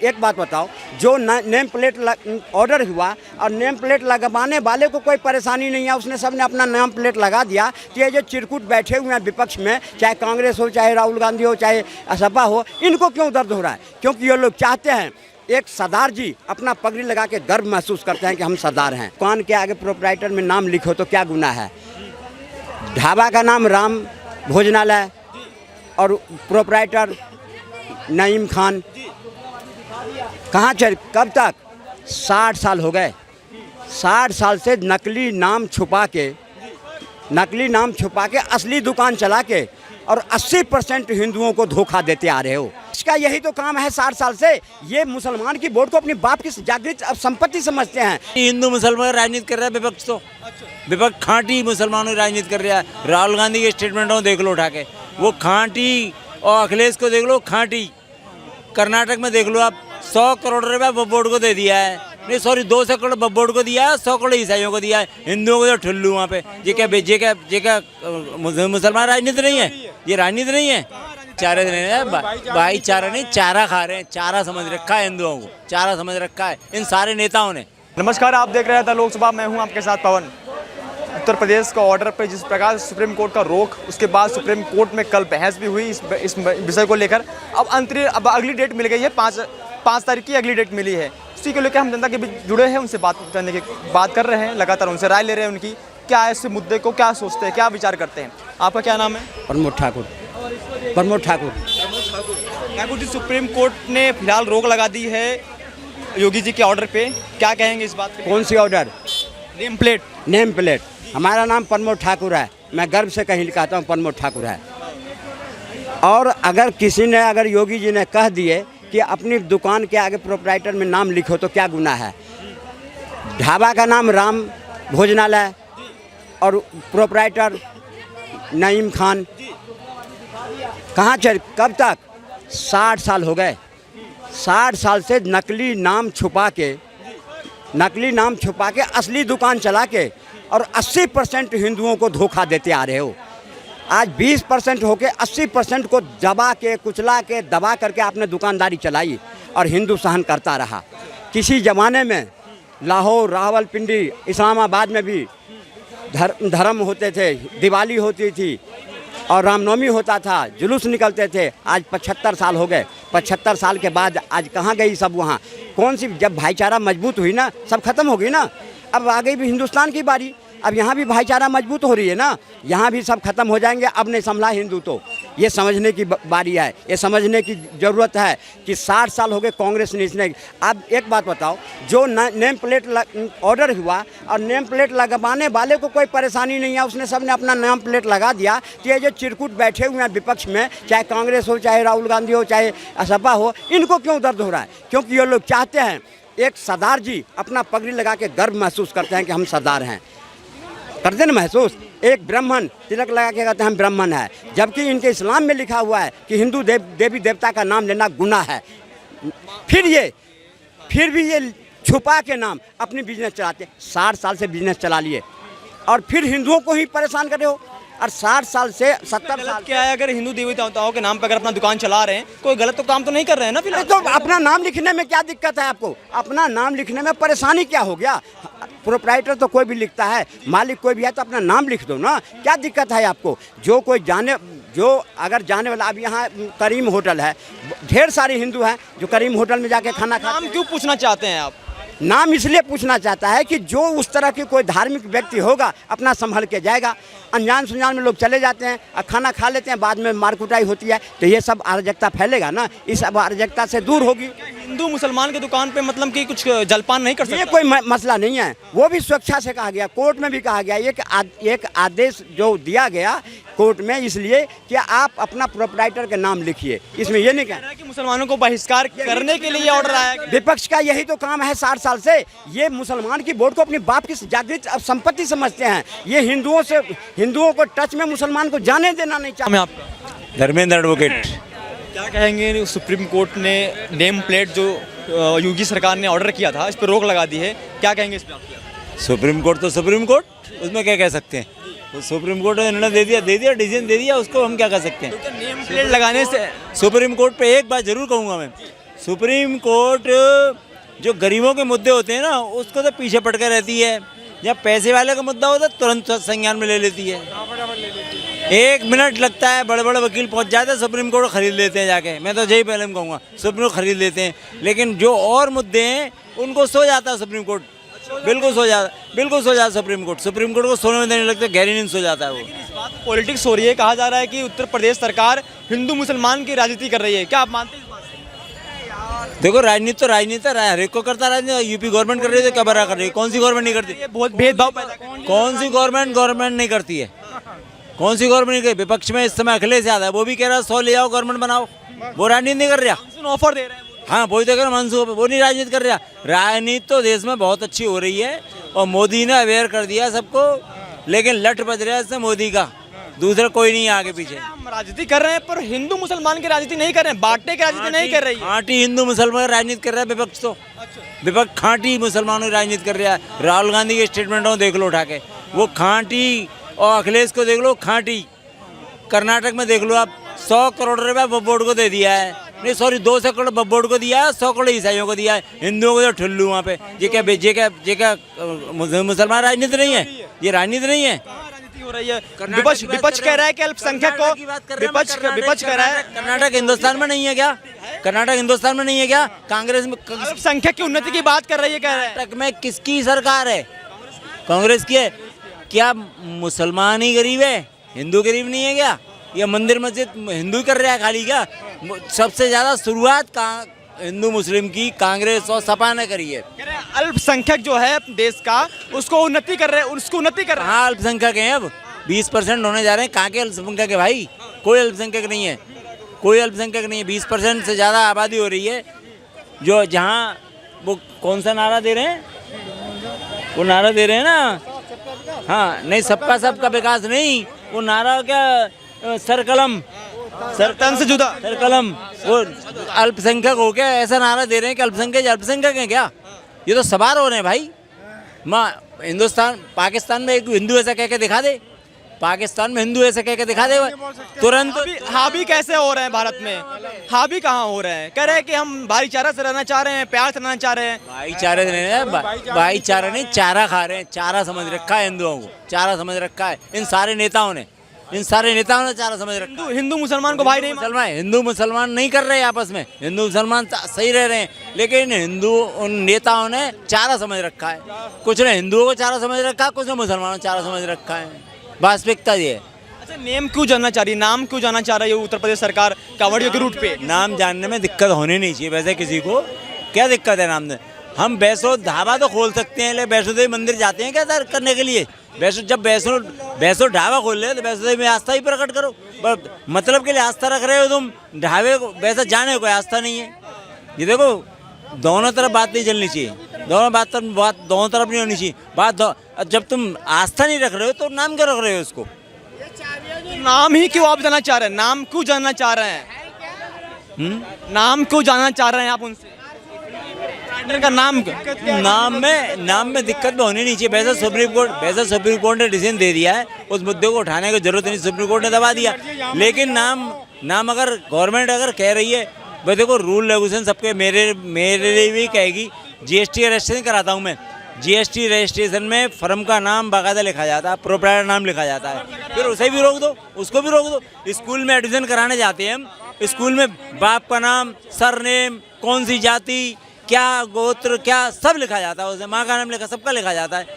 एक बात बताओ, जो नेम प्लेट ऑर्डर हुआ और नेम प्लेट लगवाने वाले को कोई परेशानी नहीं है, उसने सबने अपना नेम प्लेट लगा दिया, तो ये जो चिरकुट बैठे हुए हैं विपक्ष में, चाहे कांग्रेस हो, चाहे राहुल गांधी हो, चाहे सपा हो, इनको क्यों दर्द हो रहा है? क्योंकि ये लोग चाहते हैं एक सरदार जी अपना पगड़ी लगा के गर्व महसूस करते हैं कि हम सरदार हैं। दुकान के आगे प्रोप्राइटर में नाम लिखो तो क्या गुनाह है? ढाबा का नाम राम भोजनालय और प्रोप्राइटर नईम खान। कहाँ चल, कब तक? 60 साल हो गए। 60 साल से नकली नाम छुपा के असली दुकान चला के और 80% हिंदुओं को धोखा देते आ रहे हो। इसका यही तो काम है 60 साल से। ये मुसलमान की वोट को अपनी बाप की जागृत संपत्ति समझते हैं। हिंदू मुसलमान राजनीति कर रहा है विपक्ष, तो विपक्ष खांटी मुसलमानों की राजनीति कर रहा है। राहुल गांधी के स्टेटमेंटों देख लो उठा के, वो खांटी, और अखिलेश को देख लो खांटी। कर्नाटक में देख लो आप, 100 करोड़ रुपया बोर्ड को दे दिया है, नहीं सॉरी 200 करोड़ बोर्ड को दिया है, 100 करोड़ ईसाइयों को दिया है, हिंदुओं को तो ठुल्लू वहाँ पे। ये क्या मुसलमान राजनीति नहीं है? ये राजनीति नहीं है, चारे नहीं है भाईचारा नहीं, चारा खा रहे हैं। चारा समझ रखा है हिंदुओं को, चारा समझ रखा है इन सारे नेताओं ने। नमस्कार, आप देख रहे हैं लोकसभा, मैं हूं आपके साथ पवन। उत्तर प्रदेश का ऑर्डर पे जिस प्रकार सुप्रीम कोर्ट का रोक, उसके बाद सुप्रीम कोर्ट में कल बहस भी हुई इस विषय को लेकर। अब अगली डेट मिल गई है, 5 तारीख की अगली डेट मिली है। उसी को लेकर हम जनता के बीच जुड़े हैं, उनसे बात कर रहे हैं, लगातार उनसे राय ले रहे हैं उनकी, क्या है इस मुद्दे को, क्या सोचते हैं, क्या विचार करते हैं। आपका क्या नाम है? प्रमोद ठाकुर। ठाकुर जी, सुप्रीम कोर्ट ने फिलहाल रोक लगा दी है योगी जी के ऑर्डर पे, क्या कहेंगे इस बात पे? कौन सी ऑर्डर? Name plate. हमारा नाम प्रमोद ठाकुर है, मैं गर्व से कहीं कहता हूँ प्रमोद ठाकुर है। और अगर किसी ने, अगर योगी जी ने कह दिए कि अपनी दुकान के आगे प्रोप्राइटर में नाम लिखो तो क्या गुनाह है? ढाबा का नाम राम भोजनालय और प्रोप्राइटर नईम खान। कहाँ चल, कब तक? 60 साल हो गए। 60 साल से नकली नाम छुपा के असली दुकान चला के और 80% हिंदुओं को धोखा देते आ रहे हो। आज 20% होके 80% को दबा के, कुचला के, दबा करके आपने दुकानदारी चलाई और हिंदू सहन करता रहा। किसी ज़माने में लाहौर, रावलपिंडी, इस्लामाबाद में भी धर्म होते थे, दिवाली होती थी और रामनवमी होता था, जुलूस निकलते थे। आज 75 साल हो गए। 75 साल के बाद आज कहाँ गई सब? वहाँ कौन सी, जब भाईचारा मजबूत हुई ना, सब खत्म हो गई ना। अब आ गई भी हिंदुस्तान की बारी, अब यहाँ भी भाईचारा मजबूत हो रही है ना, यहाँ भी सब खत्म हो जाएंगे। अब नहीं संभला हिंदू, तो ये समझने की बारी है, ये समझने की ज़रूरत है कि 60 साल हो गए कांग्रेस ने इसने। अब एक बात बताओ, जो नेम प्लेट ऑर्डर हुआ और नेम प्लेट लगवाने वाले को कोई परेशानी नहीं है, उसने सबने अपना नेम प्लेट लगा दिया, तो ये जो चिरकुट बैठे हुए हैं विपक्ष में, चाहे कांग्रेस हो, चाहे राहुल गांधी हो, चाहे सपा हो, इनको क्यों दर्द हो रहा है? क्योंकि ये लोग चाहते हैं एक सरदार जी अपना पगड़ी लगा के गर्व महसूस करते हैं कि हम सरदार हैं। करते ना महसूस? एक ब्राह्मण तिलक लगा के कहते हैं हम ब्राह्मण है, जबकि इनके इस्लाम में लिखा हुआ है कि हिंदू देवी देवता का नाम लेना गुनाह है। फिर भी ये छुपा के नाम अपनी बिजनेस चलाते। 60 साल से बिजनेस चला लिए और फिर हिंदुओं को ही परेशान कर रहे हो। और 60 साल से 70 साल क्या है? अगर हिंदू देवी देवताओं के नाम पर अगर अपना दुकान चला रहे हैं, कोई गलत तो काम तो नहीं कर रहे हैं ना? फिर तो अपना नाम लिखने में क्या दिक्कत है आपको? अपना नाम लिखने में परेशानी क्या हो गया? प्रोप्राइटर तो कोई भी लिखता है, मालिक कोई भी है, तो अपना नाम लिख दो ना, क्या दिक्कत है आपको? जो अगर जाने वाला, अब यहाँ करीम होटल है, ढेर सारे हिंदू हैं जो करीम होटल में जाके खाना खाते हैं। नाम क्यों पूछना चाहते हैं आप? नाम इसलिए पूछना चाहता है कि जो उस तरह की कोई धार्मिक व्यक्ति होगा अपना संभल के जाएगा। अनजान सुनजान में लोग चले जाते हैं और खाना खा लेते हैं, बाद में मार कुटाई होती है, तो ये सब अराजकता फैलेगा ना, इस अराजकता से दूर होगी। हिंदू मुसलमान की दुकान पे मतलब कि कुछ जलपान नहीं कर सकते? ये कोई मसला नहीं है, वो भी स्वेच्छा से कहा गया, कोर्ट में भी कहा गया, एक आदेश जो दिया गया कोर्ट में, इसलिए कि आप अपना प्रोप्राइटर के नाम लिखिए। इसमें ये नहीं कहना कि मुसलमानों को बहिष्कार करने के लिए ऑर्डर आया। विपक्ष का यही तो काम है 60 साल से। ये मुसलमान की वोट को अपनी बाप की जागृत संपत्ति समझते हैं। ये हिंदुओं को टच में मुसलमान को जाने देना नहीं चाहते। आपका धर्मेंद्र एडवोकेट। क्या कहेंगे? सुप्रीम कोर्ट ने नेम प्लेट जो योगी सरकार ने ऑर्डर किया था, इस पर रोक लगा दी है, क्या कहेंगे इस पर? सुप्रीम कोर्ट तो सुप्रीम कोर्ट, उसमें क्या कह सकते हैं? तो सुप्रीम कोर्ट ने निर्णय दे दिया, डिसीजन दे दिया, उसको हम क्या कर सकते हैं? नेम प्लेट लगाने से सुप्रीम कोर्ट पे एक बात जरूर कहूँगा मैं, सुप्रीम कोर्ट जो गरीबों के मुद्दे होते हैं ना, उसको तो पीछे पड़ कर रहती है। जब पैसे वाले का मुद्दा होता है तुरंत संज्ञान में ले लेती है। 1 मिनट लगता है, बड़े बड़े वकील पहुंच जाते हैं, सुप्रीम कोर्ट खरीद लेते हैं जाके। मैं तो यही पहले में कहूँगा, सुप्रीम कोर्ट खरीद लेते हैं। लेकिन जो और मुद्दे हैं उनको सो जाता है सुप्रीम कोर्ट, बिल्कुल सो जाता सुप्रीम कोर्ट को सोने में देने लगता है, गहरी नींद सो जाता है वो। पॉलिटिक्स हो रही है, कहा जा रहा है कि उत्तर प्रदेश सरकार हिंदू मुसलमान की राजनीति कर रही है, क्या आप मानते हैं इस बात से? देखो, राजनीति हर एक को करता, राजनीति यूपी गवर्नमेंट कर रही है तो क्या बड़ा कर रही है? कौन सी गवर्नमेंट नहीं करती? ये बहुत भेदभाव पैदा कर रही है। कौन सी गवर्नमेंट नहीं करती है? कौन सी गवर्नमेंट नहीं करती? विपक्ष में इस समय अखिलेश यादव है, वो भी कह रहा है 100 ले आओ, गवर्नमेंट बनाओ। वो राजनीति नहीं कर रहा। मानसून ऑफर दे रहे हैं वो। हाँ, वही तो कह रहा मंसूर, वो नहीं राजनीति कर रहा। राजनीति तो देश में बहुत अच्छी हो रही है और मोदी ने अवेयर कर दिया सबको, लेकिन लट बज रहा है इससे मोदी का, दूसरा कोई नहीं है आगे पीछे। हम राजनीति कर रहे हैं पर हिंदू मुसलमान की राजनीति नहीं कर रहे हैं, बांटने की राजनीति नहीं कर रही है। खांटी हिंदू मुसलमान राजनीति कर रहा है विपक्ष तो। विपक्ष खांटी मुसलमानों की राजनीति कर रहा है। राहुल गांधी के स्टेटमेंटों देख लो उठा के, वो खांटी, और अखिलेश को देख लो खांटी। कर्नाटक में देख लो आप, 100 करोड़ रुपया वक्फ बोर्ड को दे दिया है, नहीं सॉरी 200 करोड़ वक्फ बोर्ड को दिया है, 100 करोड़ ईसाइयों को दिया है, हिंदुओं को तो ठुल्लू वहाँ पे। ये क्या मुसलमान राजनीति नहीं है? ये राजनीति नहीं है। राजनीति हो रही है। विपक्ष कह रहा है कि अल्पसंख्यक को, विपक्ष कह रहा है कर्नाटक हिंदुस्तान में नहीं है क्या? कर्नाटक हिंदुस्तान में नहीं है क्या? कांग्रेस में अल्पसंख्यक की उन्नति की बात कर रही है, कह रहे हैं। कर्नाटक में किसकी सरकार है? कांग्रेस की है। क्या मुसलमान ही गरीब है, हिंदू गरीब नहीं है क्या? ये मंदिर मस्जिद हिंदू ही कर रहा है खाली क्या? सबसे ज्यादा शुरुआत हिंदू मुस्लिम की कांग्रेस और सपा ने करी है। अल्पसंख्यक जो है देश का, उसको उन्नति कर रहे हैं, उसको उन्नति कर रहे हैं। हाँ, अल्पसंख्यक हैं अब 20% होने जा रहे हैं। कहाँ के अल्पसंख्यक है भाई? कोई अल्पसंख्यक नहीं है, कोई अल्पसंख्यक नहीं है। 20% से ज़्यादा आबादी हो रही है। जो जहाँ वो कौन सा नारा दे रहे हैं, वो नारा दे रहे हैं ना, हाँ नहीं, सबका विकास नहीं, वो नारा क्या, सरकलम से जुदा सरकलम, वो अल्पसंख्यक हो गया, ऐसा नारा दे रहे हैं कि अल्पसंख्यक हैं क्या? ये तो सवार हो रहे हैं भाई। पाकिस्तान में एक हिंदू ऐसा कह के दिखा दे, पाकिस्तान में हिंदू ऐसा कह के दिखा दे तुरंत। हावी कैसे हो रहे हैं भारत में? हावी कहाँ हो रहे हैं? कह रहे हैं कि हम भाईचारा से रहना चाह रहे हैं, प्यार से रहना चाह रहे हैं। भाईचारा नहीं, चारा खा रहे हैं। चारा समझ रखा है हिंदुओं को, चारा समझ रखा है इन सारे नेताओं ने चारा समझ रखा है। हिंदू मुसलमान को भाई नहीं, हिंदू मुसलमान नहीं कर रहे आपस में, हिंदू मुसलमान सही रह रहे हैं, लेकिन उन नेताओं ने चारा समझ रखा है। कुछ ने हिंदुओं को चारा समझ रखा है, कुछ ने मुसलमानों को चारा समझ रखा है। वास्तविकता ये है। अच्छा, नेम क्यों जानना चाह रही, नाम क्यों जानना चाह रही है उत्तर प्रदेश सरकार कांवड़ियों के रूट पे? नाम जानने में दिक्कत होनी नहीं चाहिए। वैसे किसी को क्या दिक्कत है नाम में? हम वैष्णो ढाबा तो खोल सकते हैं, लेकिन वैष्णो देवी मंदिर जाते हैं क्या दर्शन करने के लिए? वैष्णो ढाबा खोल रहे हो तो वैष्णो देवी में आस्था ही प्रकट करो। पर मतलब के लिए आस्था रख रहे हो तुम, ढाबे को वैसे जाने को आस्था नहीं है। ये देखो, दोनों तरफ बात नहीं चलनी चाहिए, दोनों तरफ नहीं होनी चाहिए। जब तुम आस्था नहीं रख रहे हो तो नाम क्यों रख रहे हो उसको? नाम ही क्यों आप जानना चाह रहे हैं? नाम क्यों जानना चाह रहे हैं? नाम क्यों जानना चाह रहे हैं आप उनसे? का नाम में दिक्कत होनी नहीं चाहिए। वैसे सुप्रीम कोर्ट ने डिसीजन दे दिया है, उस मुद्दे को उठाने की जरूरत नहीं, सुप्रीम कोर्ट ने दबा दिया। लेकिन नाम अगर गवर्नमेंट अगर कह रही है, वह देखो रूल रेगुलेशन सबके मेरे लिए भी कहेगी। जीएसटी रजिस्ट्रेशन कराता हूँ मैं, जीएसटी रजिस्ट्रेशन में फर्म का नाम बाकायदा लिखा जाता है, प्रोप्राइटर नाम लिखा जाता है। फिर उसे भी रोक दो, उसको भी रोक दो। स्कूल में एडमिशन कराने जाते हैं हम, स्कूल में बाप का नाम, सरनेम, कौन सी जाति, क्या गोत्र, क्या सब लिखा जाता है, उसमें माँ का नाम लिखा, सबका लिखा जाता है।